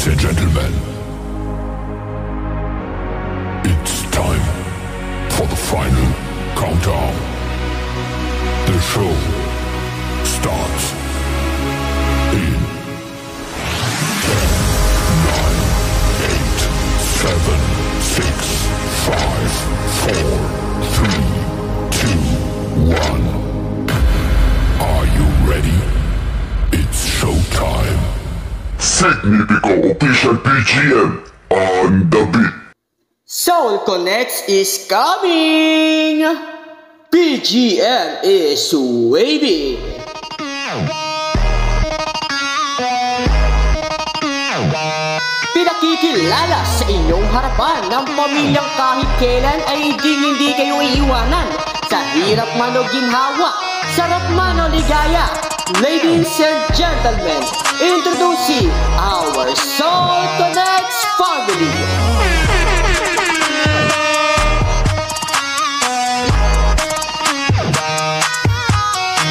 Ladies and gentlemen, it's time for the final countdown. The show starts in 10, 9, 8, 7, 6, 5, 4, 3, 2, 1. Are you ready? It's showtime. Significo official BGM on the beat. Soul Connects is coming! BGM is waiting! Pinakikilala sa inyong harapan ng pamilyang kahit kailan ay hindi kayo iiwanan. Sa hirap man o ginhawa, sarap man o ligaya. Ladies and gentlemen, introducing our Soul Connects family.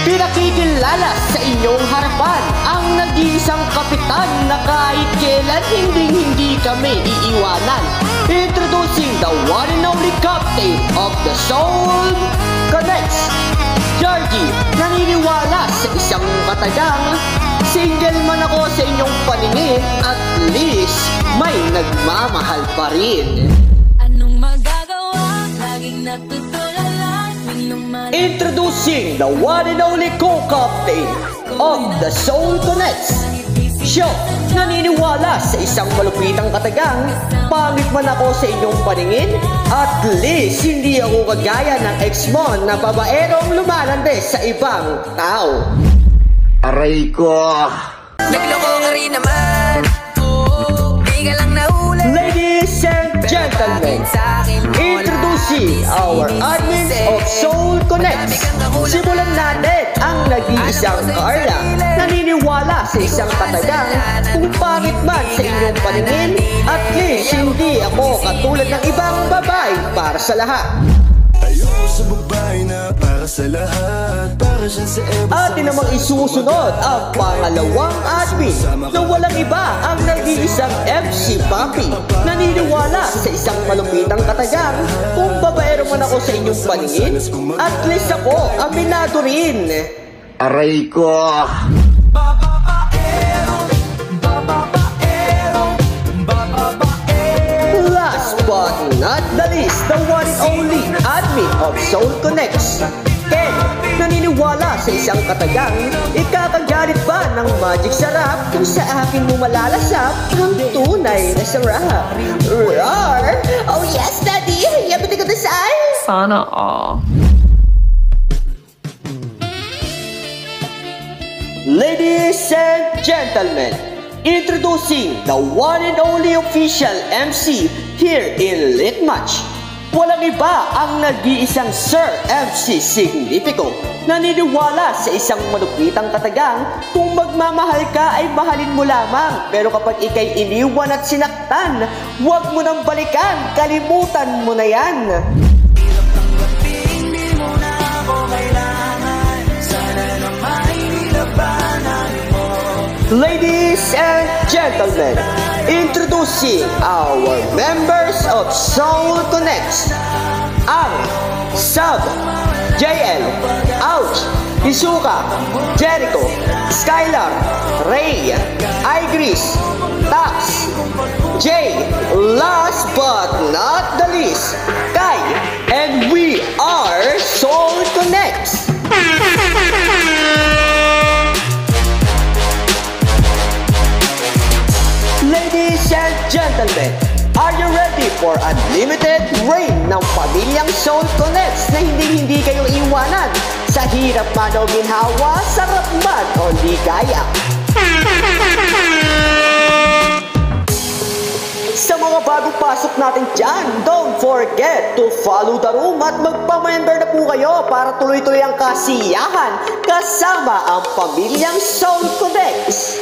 Pinakikilala sa inyong harapan ang nag-iisang kapitan na kahit kailan hindi kami iiwanan. Introducing the one and only captain of the Soul Connects, Georgie. Naniniwala sa isang katagang, single man ako sa inyong paningin, at least may nagmamahal pa rin. Anong magagawa? Laging natutulala. Introducing the one and only co-captain of the Soul Connects, Show. Naniniwala sa isang malupitang katagang, pangit man ako sa inyong paningin, at least hindi ako kagaya ng ex-mo na babaerong lumalande sa ibang tao. Aray ko! Nagloko ka rin naman. Di ka lang nahula. Ladies and gentlemen, introducing our admin of Soul Connects. Simulan natin ang nag-iisang Carla. Naniniwala sa isang katagang, kung pangit man sa inyong paningin, at least hindi ako katulad ng ibang babae para sa lahat. Ayoko sa babae na para sa lahat, para siya sa Eva. Atin namang isusunod ang pangalawang admin na walang iba ang nag-iisang MC Papi. Naniniwala sa isang malupitang katagang, kung babaero man ako sa inyong paningin, at least ako aminado rin. Aray ko! Last but not the least, the one and only admin of Soul Connects, Ken. Naniniwala sa isang katagang, ikakagalit ba ng magic sarap kung sa akin mo malalasap ang tunay na sarap? Roar! Oh yes, daddy! Yabitin ko dasal! Sana all. Ladies and gentlemen, introducing the one and only official MC here in Lit Match. Walang iba ang nag-iisang Sir MC Significo. Naniniwala sa isang malupitang katagang, kung magmamahal ka ay mahalin mo lamang. Pero kapag ikay iniwan at sinaktan, huwag mo nang balikan, kalimutan mo na yan. Ladies and gentlemen, introducing our members of Soul Connects, ang Sub, JL, Ouch, Isuka, Jericho, Skylar, Ray, Igris, Tax, Jay, last but not the least, Kai, and we are Soul Connects. Ladies and gentlemen, are you ready for unlimited reign ng pamilyang Soul Connects na hindi kayo iwanan? Sa hirap man o ginhawa, sarap man o ligaya. Sa mga bagong pasok natin dyan, don't forget to follow the room at magpa-member na po kayo para tuloy-tuloy ang kasiyahan kasama ang pamilyang Soul Connects.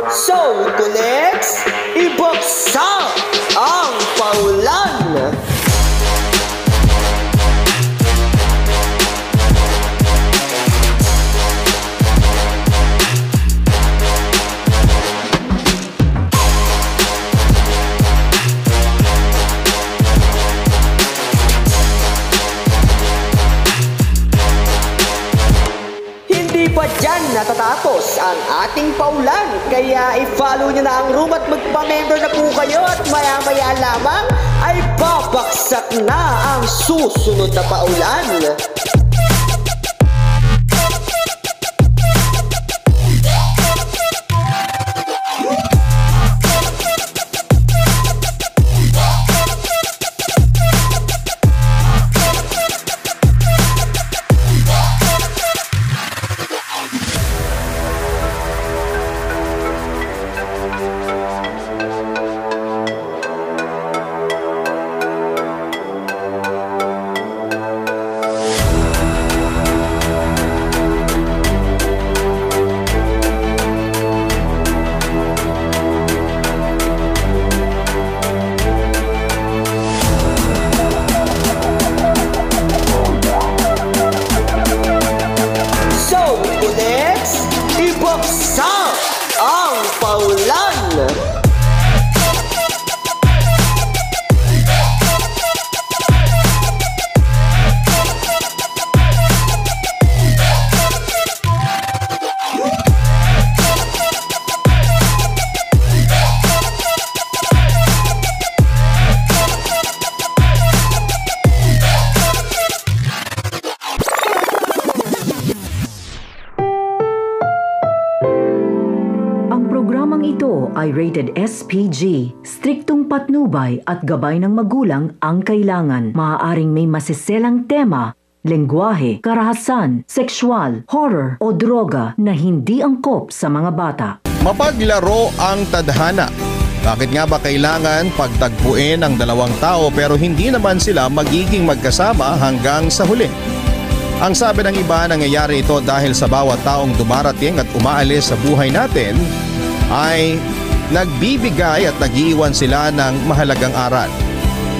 Soul Connects, ibuksan ang paulan! dyan natatapos ang ating paulan. Kaya i-follow nyo na ang room at magpa-member na po kayo. At maya-maya lamang ay babaksak na ang susunod na paulan. Ibuksan ang paulan! Programang ito ay rated SPG. Striktong patnubay at gabay ng magulang ang kailangan. Maaaring may masiselang tema, lengguwahe, karahasan, sexual, horror o droga na hindi angkop sa mga bata. Mapaglaro ang tadhana. Bakit nga ba kailangan pagtagpuin ang dalawang tao pero hindi naman sila magiging magkasama hanggang sa huli? Ang sabi ng iba, nangyayari ito dahil sa bawat taong dumarating at umaalis sa buhay natin ay nagbibigay at nag-iiwan sila ng mahalagang aral.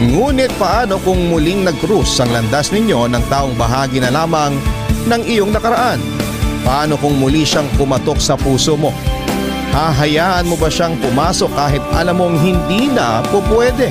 Ngunit paano kung muling nag-cruise ang landas ninyo ng taong bahagi na lamang ng iyong nakaraan? Paano kung muli siyang pumatok sa puso mo? Hahayaan mo ba siyang pumasok kahit alam mong hindi na pupwede?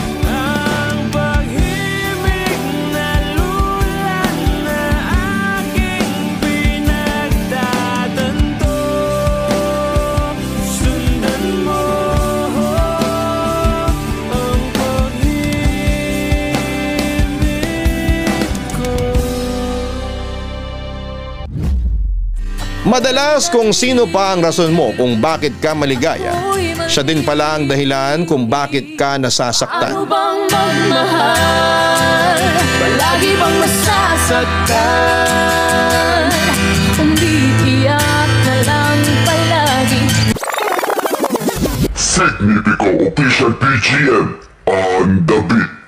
Madalas kung sino pa ang rason mo kung bakit ka maligaya, siya din pala ang dahilan kung bakit ka nasasaktan. Ano bang magmahal? Palagi bang masasaktan? Umiiyak na lang palagi. Significo Official PGM on the beat.